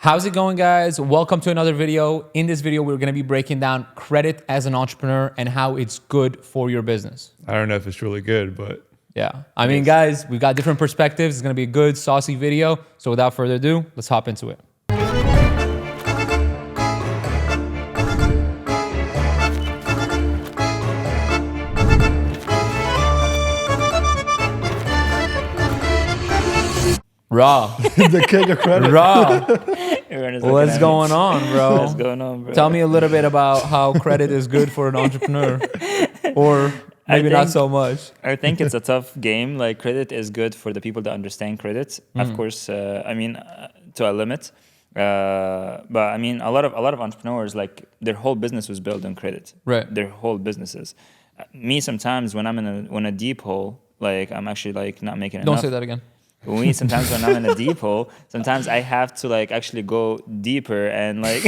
How's it going, guys? Welcome to another video. In this video, we're gonna be breaking down credit as an entrepreneur and how it's good for your business. I don't know if it's really good, but Yeah, I mean, guys, we've got different perspectives. It's gonna be a good, saucy video. So without further ado, let's hop into it. Raw, the king of credit. raw. Everyone is looking What's at me. going on, bro? What's going on, bro? Tell me a little bit about how credit is good for an entrepreneur, or maybe not think- so much. I think it's a tough game. Like credit is good for the people that understand credit. Of course, to a limit. But I mean, a lot of entrepreneurs, like their whole business was built on credit. Right. Their whole businesses. Me sometimes when I'm in a deep hole, like I'm actually like not making Don't enough. say that again. Sometimes when I'm in a deep hole, sometimes I have to like actually go deeper and like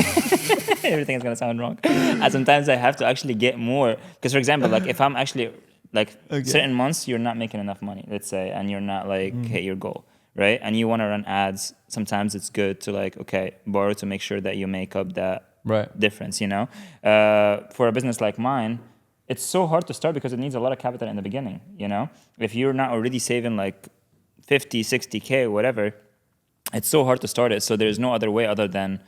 everything is gonna sound wrong. And sometimes I have to actually get more. Because for example, like if I'm actually like certain months you're not making enough money, let's say, and you're not like hit your goal, right? And you want to run ads. Sometimes it's good to like borrow to make sure that you make up that difference. You know, for a business like mine, it's so hard to start because it needs a lot of capital in the beginning. You know, if you're not already saving like 50, 60K, whatever, it's so hard to start it. So there's no other way other than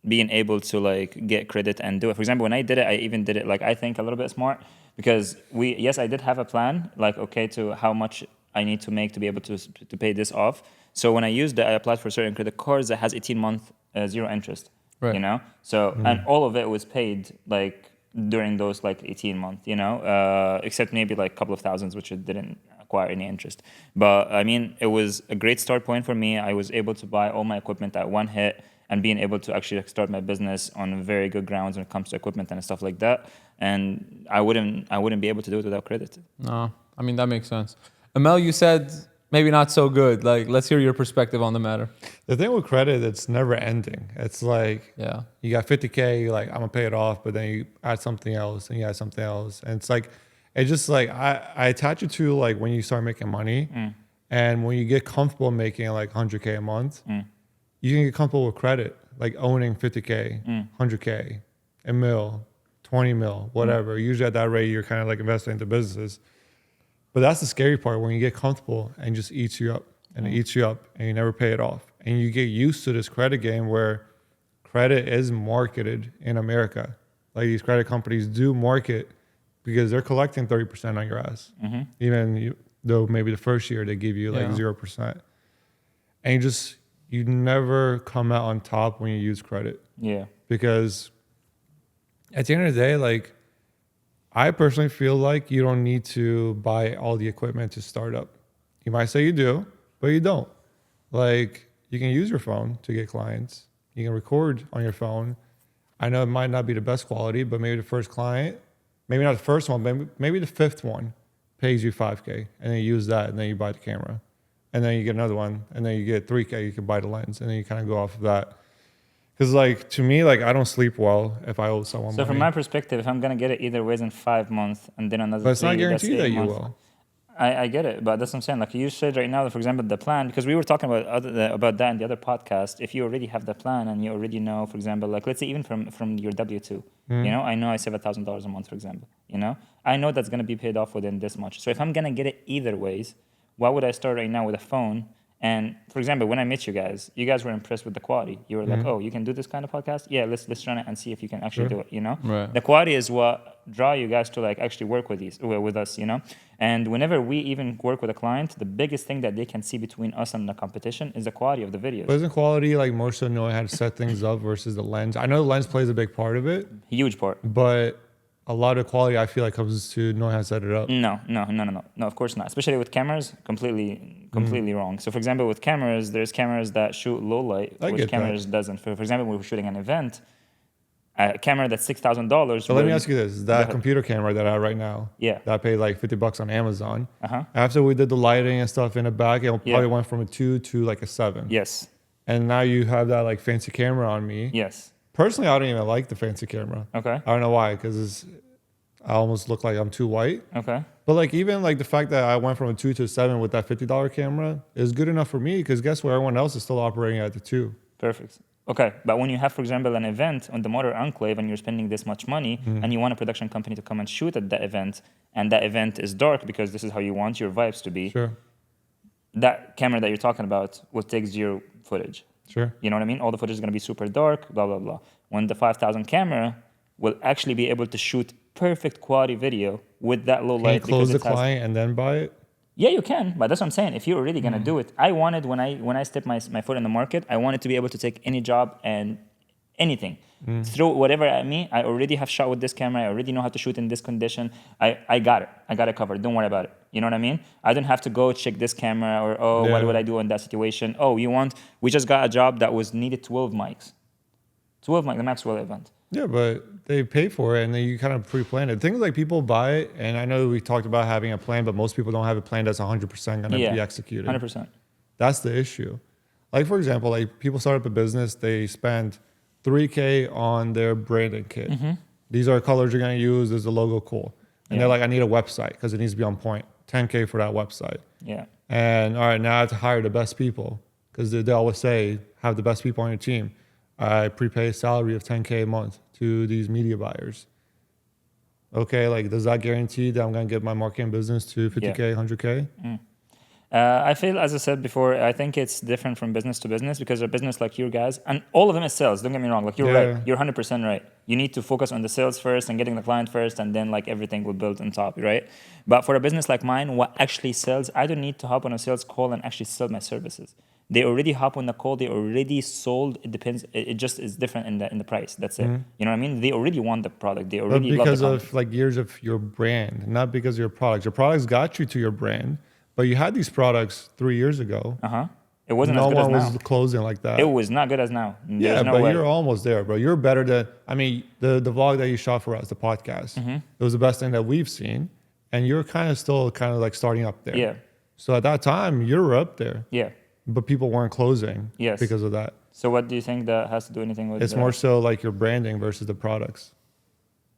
being able to like get credit and do it. For example, when I did it, I even did it like I think a little bit smart because I did have a plan, like to how much I need to make to be able to pay this off. So when I used it, I applied for certain credit cards that has 18-month zero interest, Right. you know? So, and all of it was paid like during those like 18 months, you know, except maybe like a couple of thousands, which it didn't acquire any interest. But I mean, it was a great start point for me. I was able to buy all my equipment at one hit and being able to actually start my business on very good grounds when it comes to equipment and stuff like that. And I wouldn't be able to do it without credit. No, I mean, that makes sense. Amel, you said maybe not so good. Like, let's hear your perspective on the matter. The thing with credit, it's never ending. It's like you got 50K, you're like, I'm gonna pay it off, but then you add something else and you add something else. And it's like, it's just like I attach it to like when you start making money and when you get comfortable making like 100K a month, you can get comfortable with credit, like owning 50K, 100K, a mil, 20 mil, whatever. Usually at that rate, you're kind of like investing into businesses. But that's the scary part when you get comfortable and just eats you up and it eats you up and you never pay it off. And you get used to this credit game where credit is marketed in America. Like these credit companies do market because they're collecting 30% on your ass. Even though maybe the first year they give you like 0%. And you never come out on top when you use credit. Yeah. Because at the end of the day, like I personally feel like you don't need to buy all the equipment to start up. You might say you do, but you don't. Like you can use your phone to get clients. You can record on your phone. I know it might not be the best quality, but maybe the first client, maybe not the first one, maybe the fifth one pays you 5K and then you use that and then you buy the camera. And then you get another one and then you get 3K, you can buy the lens and then you kind of go off of that. Because like to me, like I don't sleep well if I owe someone money. So from my perspective, if I'm gonna get it either ways in 5 months and then another But it's 3, not guaranteed that's 8 that you months. will. I get it, but that's what I'm saying. Like you said right now, for example, the plan, because we were talking about that in the other podcast. If you already have the plan and you already know, for example, like let's say even from your W-2, you know, I know I save $1,000 a month, for example, you know, I know that's going to be paid off within this much. So if I'm going to get it either ways, why would I start right now with a phone? And for example, when I met you guys were impressed with the quality. You were like, oh, you can do this kind of podcast? Yeah, let's run it and see if you can actually do it, you know? Right. The quality is what draw you guys to like actually work with us, you know? And whenever we even work with a client, the biggest thing that they can see between us and the competition is the quality of the videos. But isn't quality like more so knowing how to set things up versus the lens? I know the lens plays a big part of it, Huge part. but a lot of quality I feel like comes to knowing how to set it up. No, of course not. Especially with cameras, completely wrong. So for example, with cameras, there's cameras that shoot low light, which cameras doesn't. For example, when we were shooting an event, a camera that's $6,000. So let me ask you this: that computer camera that I have right now, Yeah. that I paid like $50 on Amazon. After we did the lighting and stuff in the back, it probably went from a 2 to like a 7. Yes. And now you have that like fancy camera on me. Yes. Personally, I don't even like the fancy camera. Okay. I don't know why, because I almost look like I'm too white. Okay. But like even like the fact that I went from a 2 to a 7 with that $50 camera is good enough for me, because guess what? Everyone else is still operating at the 2. Perfect. Okay, but when you have, for example, an event on the Motor Enclave and you're spending this much money and you want a production company to come and shoot at that event, and that event is dark because this is how you want your vibes to be, Sure. that camera that you're talking about will take zero footage. Sure. You know what I mean? All the footage is going to be super dark, blah, blah, blah. When the 5,000 camera will actually be able to shoot perfect quality video with that low Can light. you close the because it has- client and then buy it? Yeah, you can, but that's what I'm saying. If you're really gonna do it, I wanted when I stepped my foot in the market, I wanted to be able to take any job and anything, throw whatever at me. I already have shot with this camera. I already know how to shoot in this condition. I got it. I got it covered. Don't worry about it. You know what I mean? I don't have to go check this camera or what Yeah. would I do in that situation? Oh, we just got a job that was needed 12 mics, 12 mics, the Maxwell event. Yeah, but they pay for it and then you kind of pre-plan it. Things like people buy it, and I know we talked about having a plan, but most people don't have a plan that's 100% going to be executed. 100%. That's the issue. Like, for example, like people start up a business, they spend $3K on their branding kit. These are colors you're going to use. Is the logo cool? And they're like, I need a website because it needs to be on point. 10K for that website. Yeah. And all right, now I have to hire the best people because they always say, have the best people on your team. I prepay a salary of 10K a month to these media buyers. Okay, like, does that guarantee that I'm going to get my marketing business to 50K, 100K? I feel, as I said before, I think it's different from business to business because a business like you guys, and all of them is sales. Don't get me wrong. Like you're right. You're 100% right. You need to focus on the sales first and getting the client first, and then like everything will build on top, right? But for a business like mine, what actually sells, I don't need to hop on a sales call and actually sell my services. They already hop on the call. They already sold. It depends. It just is different in the price. That's it. You know what I mean? They already want the product. They already But because love the of like years of your brand, not because of your products. Your products got you to your brand, but you had these products 3 years ago. It wasn't no as good as one now. was closing like that. It was not good as now. There's Yeah, no but way. you're almost there, bro. You're better than, I mean, the vlog that you shot for us, the podcast, it was the best thing that we've seen. And you're still like starting up there. Yeah. So at that time, you were up there. Yeah. But people weren't closing because of that. So what do you think that has to do anything with It's more so like your branding versus the products.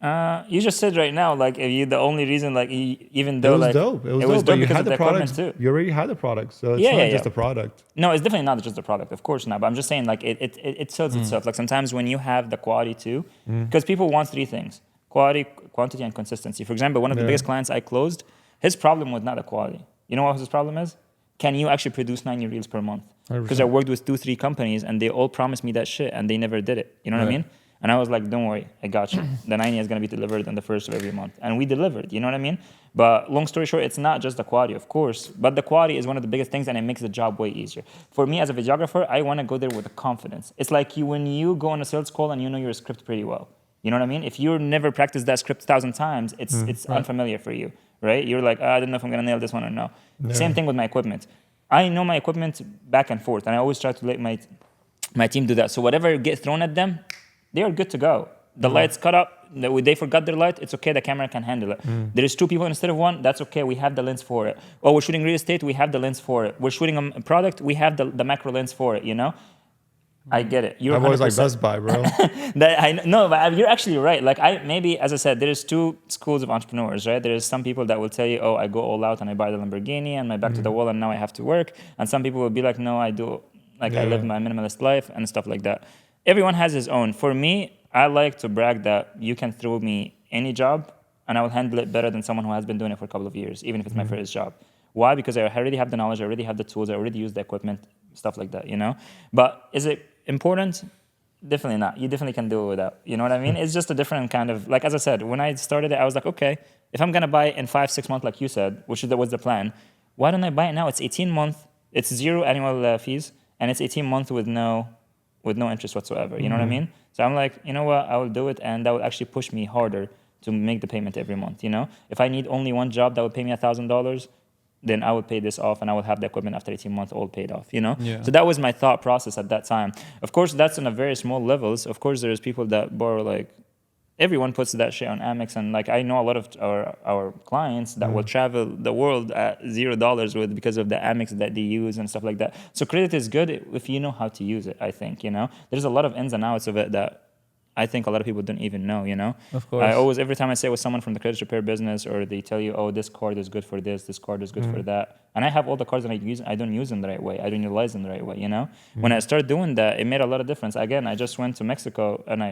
You just said right now, like, if you the only reason, like, even though It was like dope. It was dope but you because had of the equipment products. too. You already had the products, so it's Yeah, not yeah, just yeah. the product. No, it's definitely not just the product, of course not. But I'm just saying, like, it sells itself. Like sometimes when you have the quality too, because people want three things: quality, quantity, and consistency. For example, one of the biggest clients I closed, his problem was not the quality. You know what his problem is? Can you actually produce 90 reels per month? Because I worked with 2-3 companies and they all promised me that shit and they never did it. You know what I mean? And I was like, don't worry, I got you. The 90 is going to be delivered on the first of every month. And we delivered, you know what I mean? But long story short, it's not just the quality, of course, but the quality is one of the biggest things and it makes the job way easier. For me as a videographer, I want to go there with the confidence. It's like when you go on a sales call and you know your script pretty well. You know what I mean? If you never practiced that script 1,000 times, it's unfamiliar for you, right? You're like, I don't know if I'm going to nail this one or no. Same thing with my equipment. I know my equipment back and forth, and I always try to let my team do that. So whatever gets thrown at them, they are good to go. The lights cut up, they forgot their light, it's okay, the camera can handle it. There is 2 people instead of 1, that's okay, we have the lens for it. Oh, we're shooting real estate, we have the lens for it. We're shooting a product, we have the macro lens for it, you know? I get it. You're I've always 100%. like Best Buy, bro. No, but you're actually right. Like maybe, as I said, there's 2 schools of entrepreneurs, right? There's some people that will tell you, oh, I go all out and I buy the Lamborghini and my back to the wall and now I have to work. And some people will be like, no, I do, like I live my minimalist life and stuff like that. Everyone has his own. For me, I like to brag that you can throw me any job and I will handle it better than someone who has been doing it for a couple of years, even if it's my first job. Why? Because I already have the knowledge, I already have the tools, I already use the equipment, stuff like that, you know? But is it important? Definitely not. You definitely can do it without. You know what I mean? It's just a different kind of, like, as I said, when I started it, I was like, okay, if I'm going to buy it in 5-6 months, like you said, which was the plan, why don't I buy it now? It's 18 months, it's 0 annual fees, and it's 18 months with no interest whatsoever. You know what I mean? So I'm like, you know what? I will do it, and that will actually push me harder to make the payment every month, you know? If I need only one job that would pay me $1,000, then I would pay this off and I would have the equipment after 18 months all paid off, you know? Yeah. So that was my thought process at that time. Of course, that's on a very small levels. Of course, there's people that borrow, like, everyone puts that shit on Amex. And like, I know a lot of our clients that will travel the world at $0 with because of the Amex that they use and stuff like that. So credit is good if you know how to use it, I think, you know? There's a lot of ins and outs of it that I think a lot of people don't even know, you know? Of course. I always, every time I say with someone from the credit repair business, or they tell you, oh, this card is good for this card is good for that. And I have all the cards that I use, I don't use them the right way. I don't utilize them the right way, you know? When I started doing that, it made a lot of difference. Again, I just went to Mexico and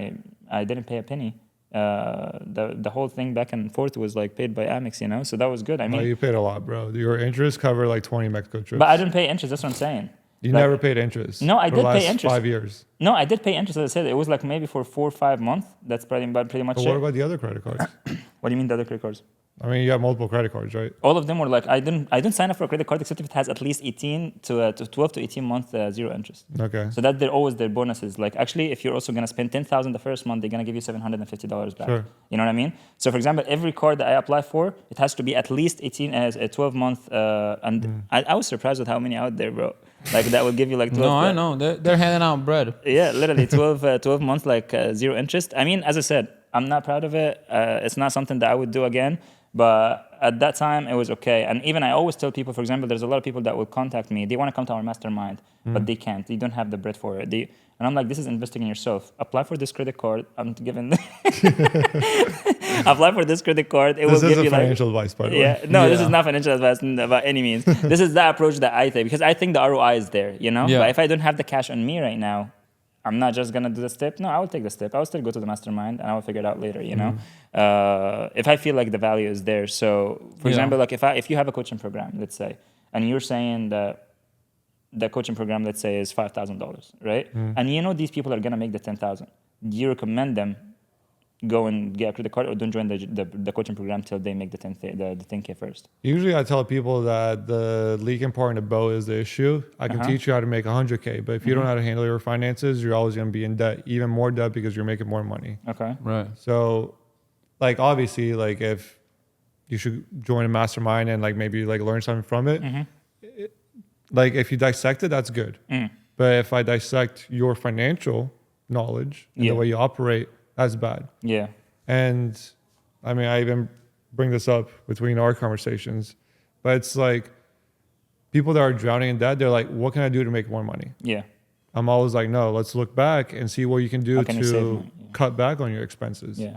I didn't pay a penny. The whole thing back and forth was like paid by Amex, you know? So that was good. I mean, you paid a lot, bro. Your interest covered like 20 Mexico trips. but I didn't pay interest, that's what I'm saying. You Like, never paid interest. No, I for did the last pay interest. 5 years. No, I did pay interest. As I said, it was like maybe for 4 or 5 months. That's pretty much But it. what about the other credit cards? What do you mean the other credit cards? I mean, you have multiple credit cards, right? All of them were like, I didn't sign up for a credit card except if it has at least 18 to 12 to 18 month zero interest. Okay. So that they're always their bonuses. Like actually, if you're also gonna spend $10,000 the first month, they're gonna give you $750 back. Sure. You know what I mean? So for example, every card that I apply for, it has to be at least 18 as a 12 month. And I was surprised with how many out there, bro. Like that will give you like 12. No, I know. They're handing out bread. Yeah, literally 12 months, like zero interest. I mean, as I said, I'm not proud of it. It's not something that I would do again. But at that time, it was okay. And even I always tell people, for example, there's a lot of people that will contact me. They want to come to our mastermind, but they can't. They don't have the bread for it. And I'm like, this is investing in yourself. Apply for this credit card. I'm giving. Apply for this credit card. It will give you like. This is financial advice, by the way. Yeah, no, Yeah. this is not financial advice by any means. This is the approach that I take because I think the ROI is there, you know? Yeah. But if I don't have the cash on me right now, I'm not just gonna do the step. No, I will take the step. I will still go to the mastermind and I will figure it out later, you know? If I feel like the value is there. So, for example, like if you have a coaching program, let's say, and you're saying that the coaching program, let's say, is $5,000, right? And you know these people are gonna make the 10,000. Do you recommend them go and get a credit card, or don't join the coaching program till they make the 10K first? Usually I tell people that the leaking part in the boat is the issue. I can teach you how to make 100K, but if you don't know how to handle your finances, you're always going to be in debt, even more debt because you're making more money. Okay. Right. So like obviously like if you should join a mastermind and like maybe like learn something from it, like if you dissect it, that's good. But if I dissect your financial knowledge and the way you operate, that's bad. Yeah. And I mean, I even bring this up between our conversations, but it's like people that are drowning in debt, they're like, what can I do to make more money? Yeah. I'm always like, no, let's look back and see what you can do How can you save to money? Yeah. cut back on your expenses. Yeah.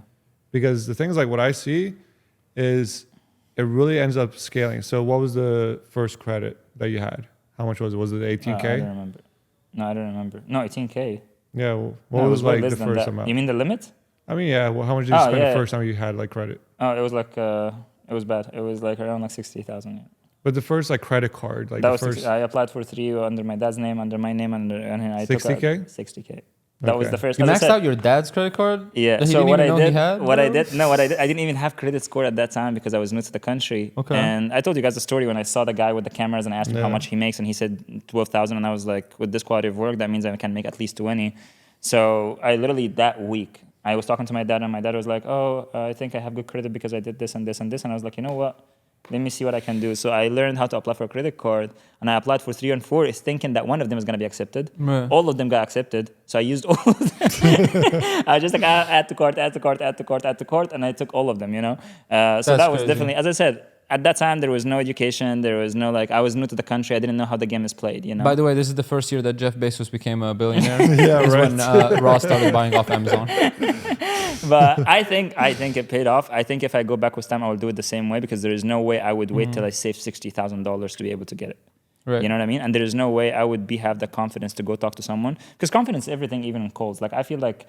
Because the things like what I see is it really ends up scaling. So what was the first credit that you had? How much was it? Was it 18K? I don't remember. No, I don't remember. No, 18K. Yeah. What No, it was way like less the than first that. amount? You mean the limit? I mean, yeah. Well, how much did you spend yeah. the first time you had like credit? Oh, it was like it was bad. It was like around like 60,000. Yeah. But the first like credit card, like That the was first. 60, I applied for 3 under my dad's name, under my name, and I 60K? took 60K. That was Okay. the first. You as I maxed said- out your dad's credit card? Yeah. That he So didn't what even I know he did, had, what I bro? did, no, what I did, I didn't even have credit score at that time because I was new to the country. Okay. And I told you guys the story when I saw the guy with the cameras and I asked him how much he makes, and he said 12,000, and I was like, with this quality of work, that means I can make at least 20. So I literally that week I was talking to my dad, and my dad was like, "Oh, I think I have good credit because I did this and this and this." And I was like, "You know what? Let me see what I can do." So I learned how to apply for a credit card, and I applied for 3 and 4, is thinking that one of them is going to be accepted. Right. All of them got accepted, so I used all of them. I was just like, add to cart, add to cart, add to cart, add to cart, and I took all of them, you know? So that was crazy. definitely, as I said, at that time, there was no education. There was no, like, I was new to the country. I didn't know how the game is played, you know? By the way, this is the first year that Jeff Bezos became a billionaire. Yeah, Is right. when Ross started buying off Amazon. But I think it paid off. I think if I go back with time, I will do it the same way because there is no way I would wait till I save $60,000 to be able to get it. Right. You know what I mean? And there is no way I would have the confidence to go talk to someone because confidence is everything, even in calls. Like I feel like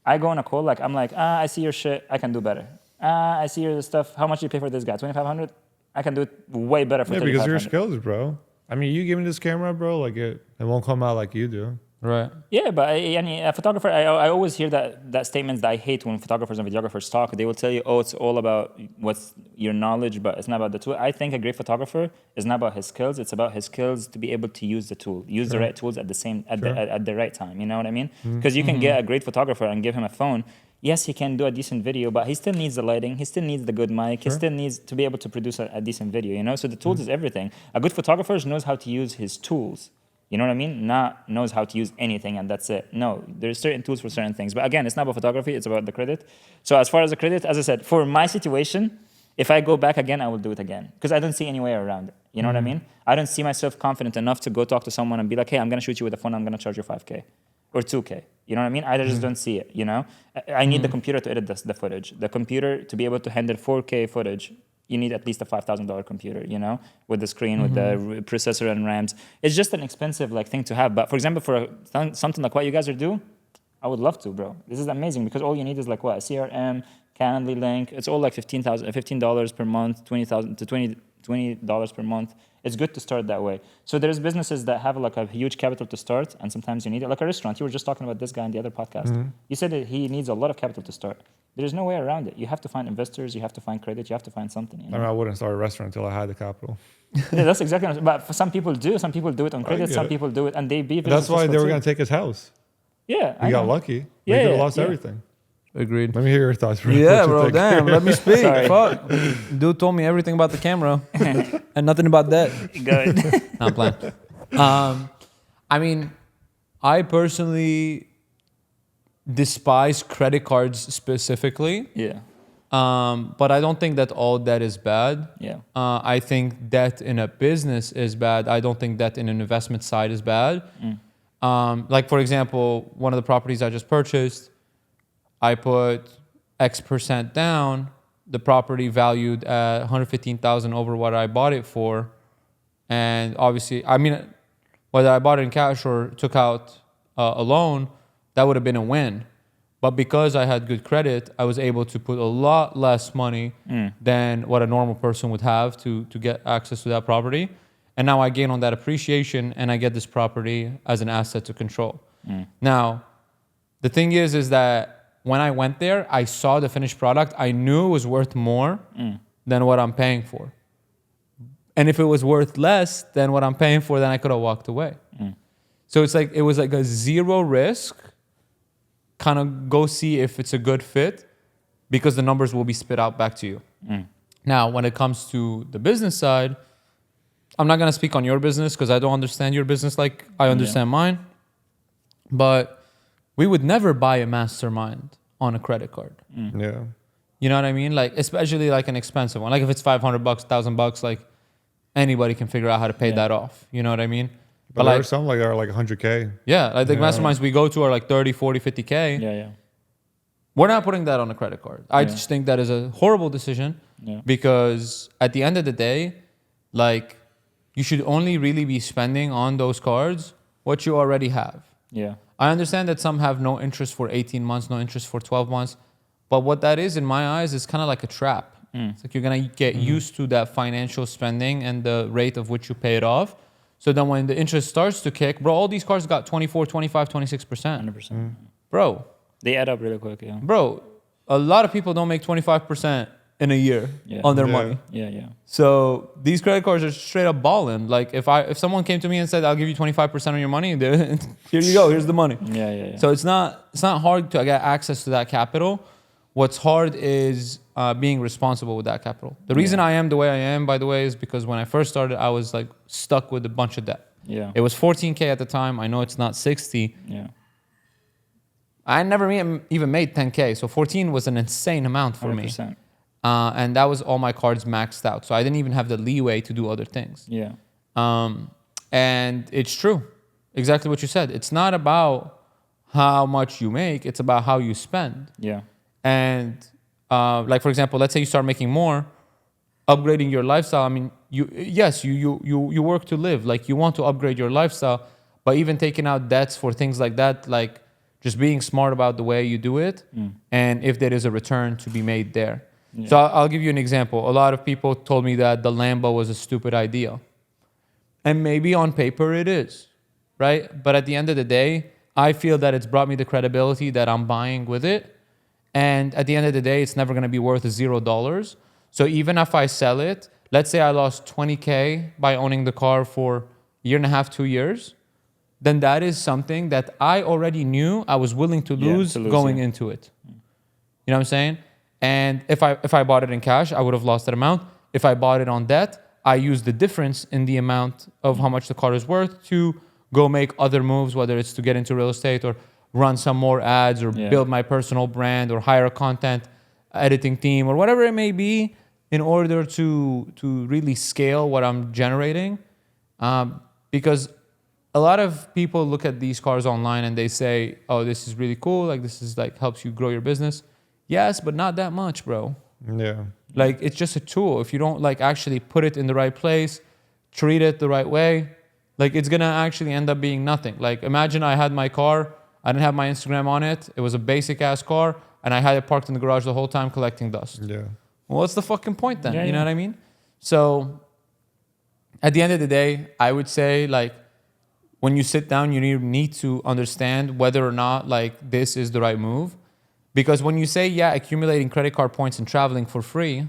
I go on a call, like I'm like, I see your shit, I can do better. I see your stuff. How much do you pay for this guy? 2,500. I can do it way better for Yeah, because your 3,500. skills, bro. I mean, you give me this camera, bro, like it won't come out like you do. Right. Yeah, but a photographer, I always hear that statements that I hate when photographers and videographers talk. They will tell you, oh, it's all about what's your knowledge, but it's not about the tool. I think a great photographer is not about his skills. It's about his skills to be able to use the tool, use the right tools at the right time. You know what I mean? Because you can get a great photographer and give him a phone. Yes, he can do a decent video, but he still needs the lighting. He still needs the good mic. He still needs to be able to produce a decent video, you know? So the tools is everything. A good photographer knows how to use his tools. You know what I mean? Not knows how to use anything and that's it. No, there's certain tools for certain things. But again, it's not about photography, it's about the credit. So as far as the credit, as I said, for my situation, if I go back again, I will do it again. Because I don't see any way around it. You know what I mean? I don't see myself confident enough to go talk to someone and be like, hey, I'm going to shoot you with a phone, I'm going to charge you $5K. or 2K. You know what I mean? I just don't see it, you know? I need the computer to edit the footage. The computer to be able to handle 4K footage, you need at least a $5,000 computer, you know, with the screen, with the processor and RAMs. It's just an expensive like thing to have. But for example, for something like what you guys are doing, I would love to, bro. This is amazing because all you need is like what? A CRM, Calendly link. It's all like $15 per month, $20 per month. It's good to start that way. So there's businesses that have like a huge capital to start, and sometimes you need it. Like a restaurant. You were just talking about this guy in the other podcast. You said that he needs a lot of capital to start. There's no way around it. You have to find investors. You have to find credit. You have to find something. You know? I mean, I wouldn't start a restaurant until I had the capital. Yeah, that's exactly what I'm saying. But for some people do. Some people do it on credit. Some people do it, and they be very That's why they were successful going to take his house. Yeah, He got lucky. Yeah, He could have yeah, lost yeah. everything. Agreed. Let me hear your thoughts. Bro. Yeah, What you bro. think? Damn. Let me speak. Sorry. Fuck. Dude told me everything about the camera and nothing about that. Good. Not playing. I mean, I personally despise credit cards specifically. Yeah. But I don't think that all debt is bad. Yeah. I think debt in a business is bad. I don't think debt in an investment side is bad. Like for example, one of the properties I just purchased, I put X percent down. The property valued at 115,000 over what I bought it for, and obviously, I mean, whether I bought it in cash or took out a loan, that would have been a win. But because I had good credit, I was able to put a lot less money than what a normal person would have to get access to that property. And now I gain on that appreciation and I get this property as an asset to control. Now, the thing is that when I went there, I saw the finished product. I knew it was worth more than what I'm paying for. And if it was worth less than what I'm paying for, then I could have walked away. So it was like a zero risk, kind of go see if it's a good fit because the numbers will be spit out back to you. Now, when it comes to the business side, I'm not going to speak on your business because I don't understand your business like I understand mine. But we would never buy a mastermind on a credit card. Yeah. You know what I mean? Like, especially like an expensive one. Like if it's $500, $1,000, like anybody can figure out how to pay that off. You know what I mean? But there like, are some like that are like 100K. yeah, like the masterminds we go to are like 30, 40, 50K. Yeah. We're not putting that on a credit card. I just think that is a horrible decision because at the end of the day, like you should only really be spending on those cards what you already have. Yeah. I understand that some have no interest for 18 months, no interest for 12 months. But what that is, in my eyes, is kind of like a trap. It's like you're going to get used to that financial spending and the rate of which you pay it off. So then when the interest starts to kick, bro, all these cards got 24, 25, 26%. 100%. Bro. They add up really quick, yeah. Bro, a lot of people don't make 25% in a year on their money. Yeah. So these credit cards are straight up balling. Like if someone came to me and said, I'll give you 25% on your money, here you go, here's the money. Yeah. So it's not hard to get access to that capital. What's hard is being responsible with that capital. The reason I am the way I am, by the way, is because when I first started, I was like stuck with a bunch of debt. Yeah. It was 14K at the time. I know it's not 60. Yeah. I never even made 10K. So 14 was an insane amount for 100%. me. And that was all my cards maxed out. So I didn't even have the leeway to do other things. Yeah. And it's true. Exactly what you said. It's not about how much you make. It's about how you spend. Yeah. And like, for example, let's say you start making more, upgrading your lifestyle. I mean, you work to live. Like you want to upgrade your lifestyle, but even taking out debts for things like that, like just being smart about the way you do it. And if there is a return to be made there. Yeah. So I'll give you an example. A lot of people told me that the Lambo was a stupid idea. And maybe on paper it is, right? But at the end of the day, I feel that it's brought me the credibility that I'm buying with it. And at the end of the day, it's never going to be worth $0. So even if I sell it, let's say I lost 20K by owning the car for a year and a half, 2 years, then that is something that I already knew I was willing to lose going into it. You know what I'm saying? And if I bought it in cash, I would have lost that amount. If I bought it on debt, I used the difference in the amount of how much the car is worth to go make other moves, whether it's to get into real estate or run some more ads or build my personal brand or hire a content editing team or whatever it may be in order to really scale what I'm generating. Because a lot of people look at these cars online and they say, oh, this is really cool. Like, this is like helps you grow your business. Yes, but not that much, bro. Yeah. Like, it's just a tool. If you don't like actually put it in the right place, treat it the right way, like it's gonna actually end up being nothing. Like, imagine I had my car, I didn't have my Instagram on it. It was a basic ass car, and I had it parked in the garage the whole time collecting dust. Yeah. Well, what's the fucking point then? Yeah, You know yeah. what I mean? So at the end of the day, I would say like when you sit down, you need to understand whether or not like this is the right move. Because when you say, yeah, accumulating credit card points and traveling for free,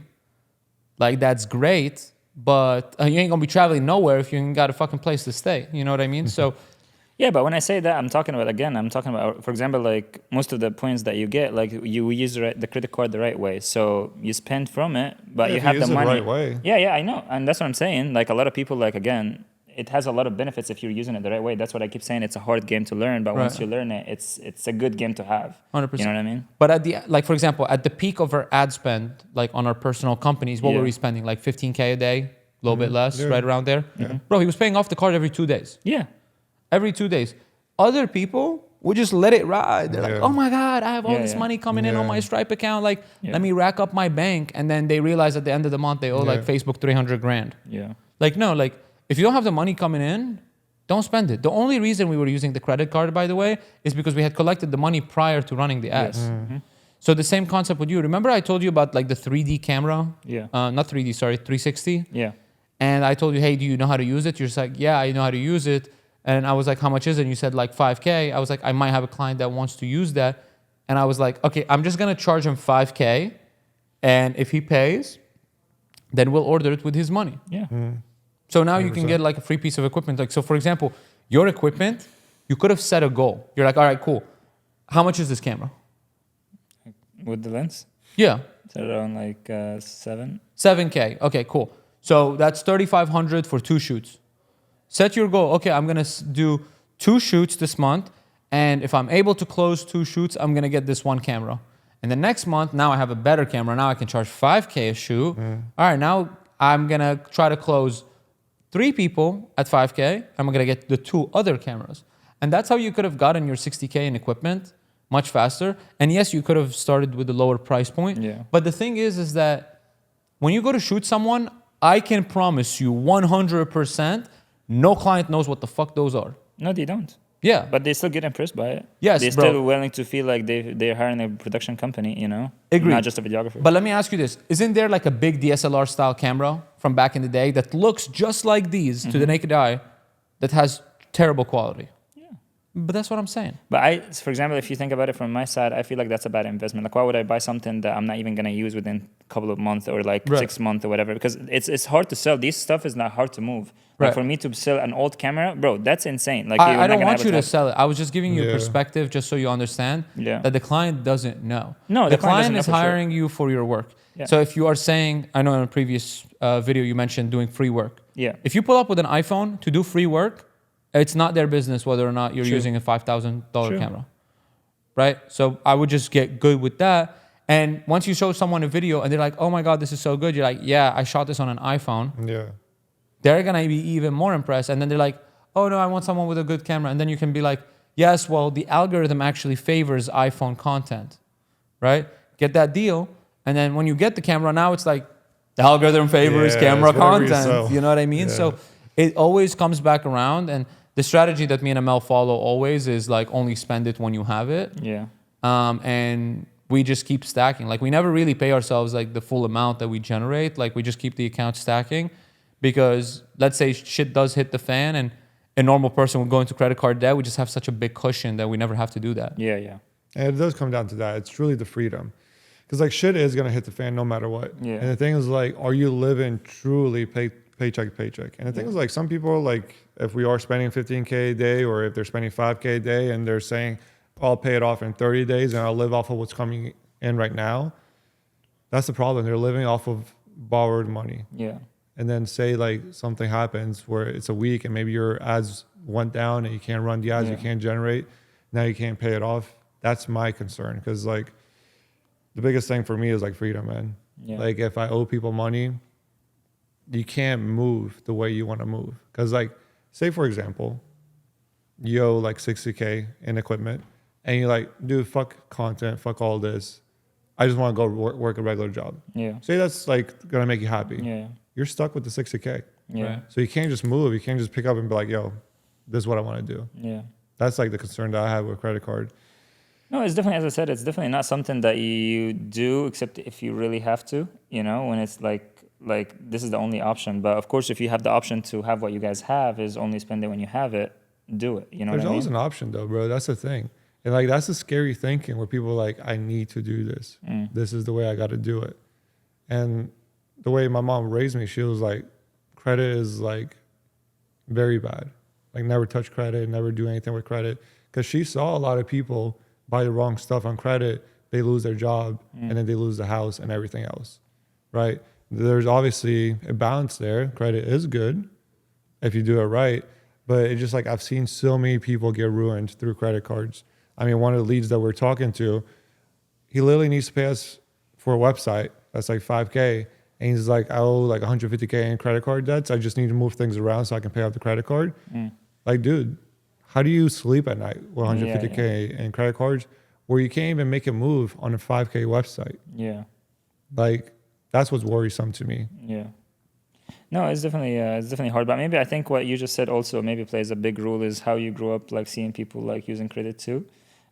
like that's great, but you ain't gonna be traveling nowhere if you ain't got a fucking place to stay. You know what I mean? So Yeah, but when I say that, I'm talking about, for example, like most of the points that you get, like you use the credit card the right way. So you spend from it, but Yeah, you if have you the use it the money. right way. Yeah, I know. And that's what I'm saying. Like a lot of people, like, again, it has a lot of benefits if you're using it the right way. That's what I keep saying. It's a hard game to learn, but once Right. you learn it, it's a good game to have. 100%. You know what I mean? But at the like, for example, at the peak of our ad spend, like on our personal companies, what Yeah. were we spending? Like 15K a day, a little bit less, Yeah. right around there. Bro, he was paying off the card every 2 days. Yeah. Every 2 days. Other people would just let it ride. They're like, Yeah. oh my God, I have all Yeah, this yeah. money coming in on Yeah. my Stripe account. Like, Yeah. let me rack up my bank. And then they realize at the end of the month, they owe like Yeah. Facebook 300 grand. Yeah. Like, no, like if you don't have the money coming in, don't spend it. The only reason we were using the credit card, by the way, is because we had collected the money prior to running the ads. Yes. So the same concept with you. Remember I told you about like the 3D camera? Yeah. Not 3D, sorry, 360. Yeah. And I told you, hey, do you know how to use it? You're just like, yeah, I know how to use it. And I was like, how much is it? And you said like 5K. I was like, I might have a client that wants to use that. And I was like, okay, I'm just going to charge him 5K. And if he pays, then we'll order it with his money. Yeah. So now you can 100%. get like a free piece of equipment. Like, so for example, your equipment, you could have set a goal. You're like, all right, cool. How much is this camera? With the lens, Yeah, it's around like 7. 7K. Okay, cool. So that's 3,500 for 2 shoots. Set your goal. Okay, I'm gonna do 2 shoots this month, and if I'm able to close 2 shoots, I'm gonna get this 1 camera. And the next month, now I have a better camera. Now I can charge 5K a shoot. All right, now I'm gonna try to close 3 people at 5K. I'm gonna get the 2 other cameras, and that's how you could have gotten your 60K in equipment much faster. And yes, you could have started with a lower price point. Yeah. But the thing is that when you go to shoot someone, I can promise you 100%, no client knows what the fuck those are. No, they don't. Yeah. But they still get impressed by it. Yes, they're bro. still willing to feel like they're hiring a production company, you know? Agreed. Not just a videographer. But let me ask you this. Isn't there like a big DSLR style camera from back in the day that looks just like these to the naked eye that has terrible quality? Yeah. But that's what I'm saying. But for example, if you think about it from my side, I feel like that's a bad investment. Like, why would I buy something that I'm not even gonna use within a couple of months or like Right. 6 months or whatever? Because it's hard to sell. This stuff is not hard to move. Like Right. for me to sell an old camera, bro, that's insane. Like I you're not don't gonna want you to advertise- sell it. I was just giving you a Yeah. perspective just so you understand Yeah. that the client doesn't know. No, the the client client doesn't know is for sure. hiring you for your work. Yeah. So if you are saying, I know in a previous video you mentioned doing free work. Yeah. If you pull up with an iPhone to do free work, it's not their business whether or not you're True. using a $5,000 True. camera. Right? So I would just get good with that. And once you show someone a video and they're like, oh my God, this is so good. You're like, yeah, I shot this on an iPhone. Yeah. They're going to be even more impressed. And then they're like, oh no, I want someone with a good camera. And then you can be like, yes, well, the algorithm actually favors iPhone content, right? Get that deal. And then when you get the camera, now it's like the algorithm favors Yeah, camera it's whatever you content. sell. You know what I mean? Yeah. So it always comes back around. And the strategy that me and Amel follow always is like only spend it when you have it. Yeah. And we just keep stacking. Like we never really pay ourselves like the full amount that we generate. Like we just keep the account stacking because let's say shit does hit the fan and a normal person would go into credit card debt. We just have such a big cushion that we never have to do that. Yeah. Yeah. And it does come down to that. It's truly the freedom. Because like shit is gonna hit the fan no matter what. Yeah. And the thing is like, are you living truly paycheck to paycheck? And the thing is like, some people are like, if we are spending 15K a day, or if they're spending 5K a day, and they're saying, I'll pay it off in 30 days, and I'll live off of what's coming in right now. That's the problem. They're living off of borrowed money. Yeah. And then say like something happens where it's a week, and maybe your ads went down, and you can't run the ads, you Yeah. can't generate. Now you can't pay it off. That's my concern, because like, the biggest thing for me is like freedom, man. Yeah. Like if I owe people money, you can't move the way you want to move. Because like, say for example, you owe like 60K in equipment, and you're like, dude, fuck content, fuck all this. I just want to go work a regular job. Yeah. Say that's like gonna make you happy. Yeah. You're stuck with the 60K. Yeah. Right. So you can't just move. You can't just pick up and be like, yo, this is what I want to do. Yeah. That's like the concern that I have with credit card. No, it's definitely, as I said, it's definitely not something that you do except if you really have to, you know, when it's like this is the only option. But of course, if you have the option to have what you guys have is only spend it when you have it, do it. You know There's what I always mean? an option though, bro. That's the thing. And like, that's the scary thinking where people are like, I need to do this. This is the way I got to do it. And the way my mom raised me, she was like, credit is like very bad. Like never touch credit, never do anything with credit. Because she saw a lot of people buy the wrong stuff on credit, they lose their job, and then they lose the house and everything else, right? There's obviously a balance there. Credit is good if you do it right, but it's just like I've seen so many people get ruined through credit cards. I mean, one of the leads that we're talking to, he literally needs to pay us for a website that's like 5K, and he's like, I owe like 150K in credit card debts. I just need to move things around so I can pay off the credit card. Like, dude, how do you sleep at night with 150K in credit cards where you can't even make a move on a 5K website? Yeah. Like, that's what's worrisome to me. Yeah. No, it's definitely hard. But maybe I think what you just said also maybe plays a big role is how you grew up, like seeing people like using credit too.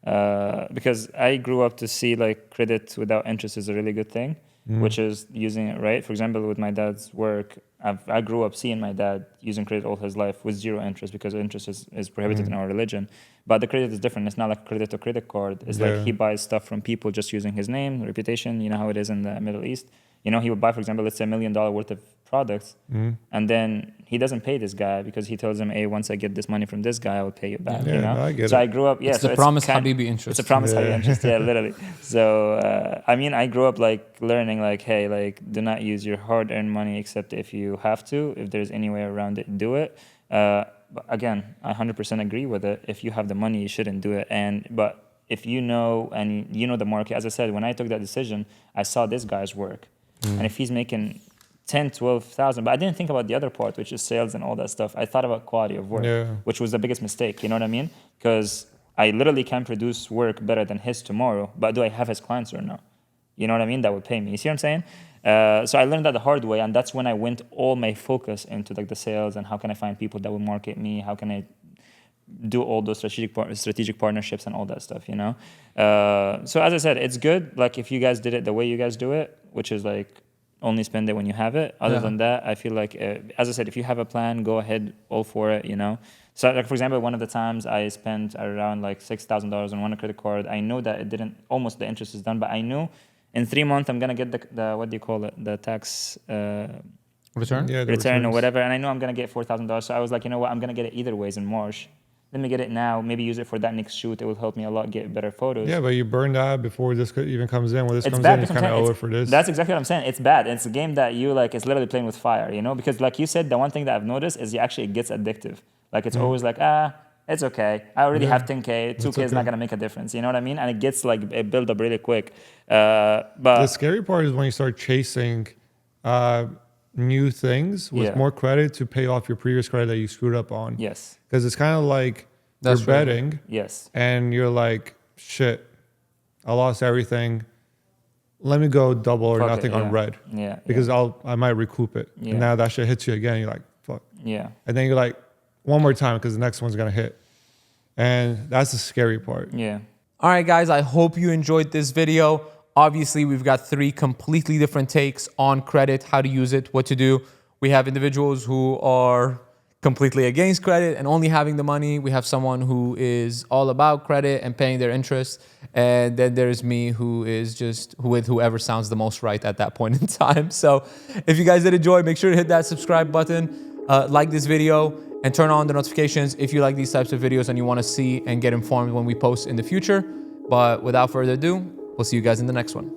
Because I grew up to see like credit without interest is a really good thing, which is using it right. For example, with my dad's work, I grew up seeing my dad using credit all his life with zero interest because interest is prohibited in our religion. But the credit is different. It's not like credit or credit card. It's like he buys stuff from people just using his name, reputation. You know how it is in the Middle East. You know, he would buy, for example, let's say $1 million worth of products, and then he doesn't pay this guy because he tells him, hey, once I get this money from this guy, I will pay you back. Yeah, you know? no, I get so it. I grew up, It's the promise Habibi interest. It's a promise Habibi interest, yeah, literally. So, I mean, I grew up like learning like, hey, like do not use your hard-earned money except if you have to. If there's any way around it, do it. But again, I 100% agree with it. If you have the money, you shouldn't do it. But if you know, and you know the market, as I said, when I took that decision, I saw this guy's work. And if he's making 10, 12,000, but I didn't think about the other part, which is sales and all that stuff. I thought about quality of work, which was the biggest mistake. You know what I mean? Because I literally can produce work better than his tomorrow, but do I have his clients or no? You know what I mean? That would pay me. You see what I'm saying? So I learned that the hard way, and that's when I went all my focus into like the sales and how can I find people that will market me? How can I do all those strategic partnerships and all that stuff, you know? So as I said, it's good. Like if you guys did it the way you guys do it, which is like only spend it when you have it. Other than that, I feel like, as I said, if you have a plan, go ahead, all for it, you know? So like, for example, one of the times I spent around like $6,000 on one credit card. I know that it didn't, almost the interest is done, but I knew in 3 months I'm going to get the what do you call it? The tax Return? Yeah, the return or returns. whatever. And I know I'm going to get $4,000. So I was like, you know what? I'm going to get it either ways in March. Let me get it now. Maybe use it for that next shoot. It will help me a lot get better photos. Yeah, but you burn that before this even comes in. When this It's comes bad in, you because kind of sometimes owe it for this. That's exactly what I'm saying. It's bad. It's a game that you like. It's literally playing with fire, you know. Because like you said, the one thing that I've noticed is it gets addictive. Like it's always like it's okay. I already have 10K. 2K is not gonna make a difference. You know what I mean? And it gets like it build up really quick. But the scary part is when you start chasing new things with more credit to pay off your previous credit that you screwed up on. yes, Because it's kind of like That's you're true. betting yes, and you're like, shit, I lost everything. Let me go double or Fuck it, nothing on red. Yeah, Because I might recoup it. Yeah. And now that shit hits you again. You're like, fuck. yeah, And then you're like, one more time because the next one's going to hit. And that's the scary part. yeah. All right, guys, I hope you enjoyed this video. Obviously, we've got 3 completely different takes on credit, how to use it, what to do. We have individuals who are completely against credit and only having the money. We have someone who is all about credit and paying their interest. And then there's me who is just with whoever sounds the most right at that point in time. So if you guys did enjoy, make sure to hit that subscribe button, like this video, and turn on the notifications if you like these types of videos and you want to see and get informed when we post in the future. But without further ado, we'll see you guys in the next one.